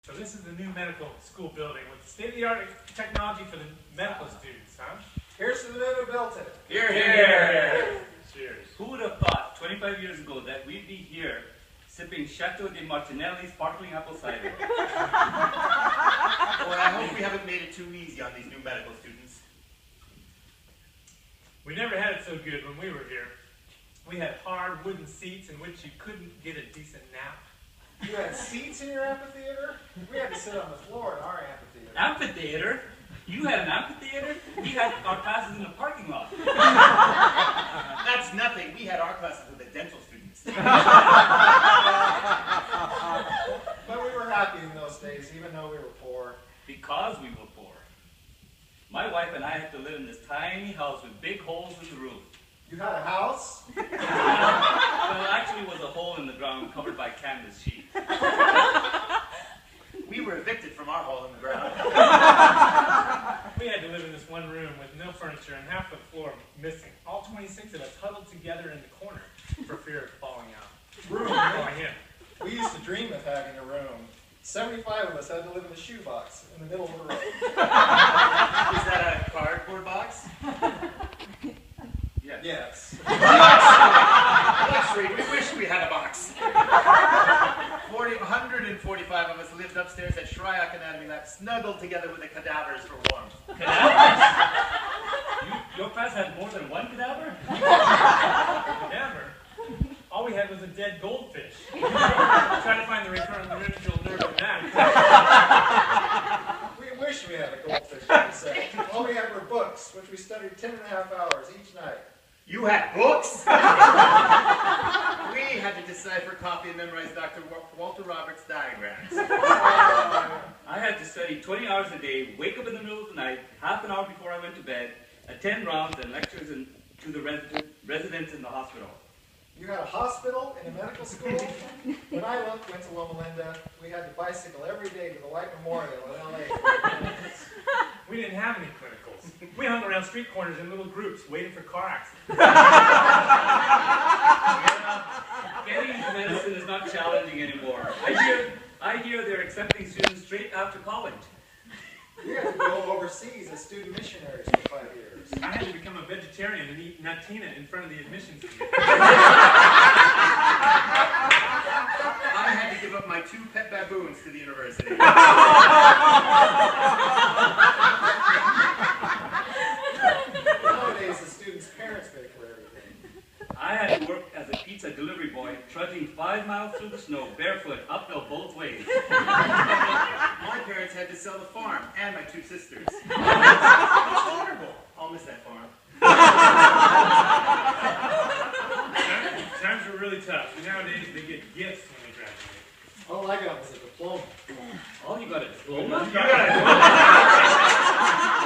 So this is the new medical school building with state-of-the-art technology for the medical students, huh? Here's to the men who built it. Here, here. Cheers. Who would have thought 25 years ago that we'd be here sipping Chateau de Martinelli sparkling apple cider? Well, I hope we haven't made it too easy on these new medical students. We never had it so good when we were here. We had hard wooden seats in which you couldn't get a decent nap. You had seats in your amphitheater? We had to sit on the floor in our amphitheater. Amphitheater? You had an amphitheater? We had our classes in the parking lot. That's nothing. We had our classes with the dental students. But we were happy in those days, even though we were poor. Because we were poor. My wife and I had to live in this tiny house with big holes in the roof. You had a house? Well, it actually was a hole in the ground covered by canvas sheet. We were evicted from our hole in the ground. We had to live in this one room with no furniture and half the floor missing. All 26 of us huddled together in the corner for fear of falling out. Room? Falling in. We used to dream of having a room. 75 of us had to live in the shoebox in the middle of the road. Is that a cardboard box? Yes. Yes. Luxury. We wish we had a box. 145 of us lived upstairs at Shryock Anatomy Lab, snuggled together with the cadavers for warmth. Cadavers? Your class had more than one cadaver? Cadaver? All we had was a dead goldfish. Trying to find the residual nerve in that. We wish we had a goldfish, like you said. All we had were books, which we studied 10.5 hours each night. You had books? We had to decipher, copy, and memorize Dr. Walter Roberts' diagrams. I had to study 20 hours a day, wake up in the middle of the night, half an hour before I went to bed, attend rounds and lectures to the residents in the hospital. You had a hospital and a medical school. When I went to Loma Linda, we had to bicycle every day to the White Memorial in L.A. We didn't have any clinicals. We hung around street corners in little groups waiting for car accidents. Getting into medicine is not challenging anymore. I hear they're accepting students straight after college. We had to go overseas as student missionaries for 5 years. I had to become a vegetarian and eat natina in front of the admissions committee. I had to give up my 2 pet baboons to the university. Nowadays, the students' parents pay for everything. I had to work as a pizza delivery boy, trudging 5 miles through the snow, barefoot, uphill both ways. My parents had to sell the farm and my 2 sisters. It's horrible. I'll miss that farm. Times were really tough. Nowadays, they get gifts when they graduate. All I got was a diploma. Oh, you got a diploma? You got it.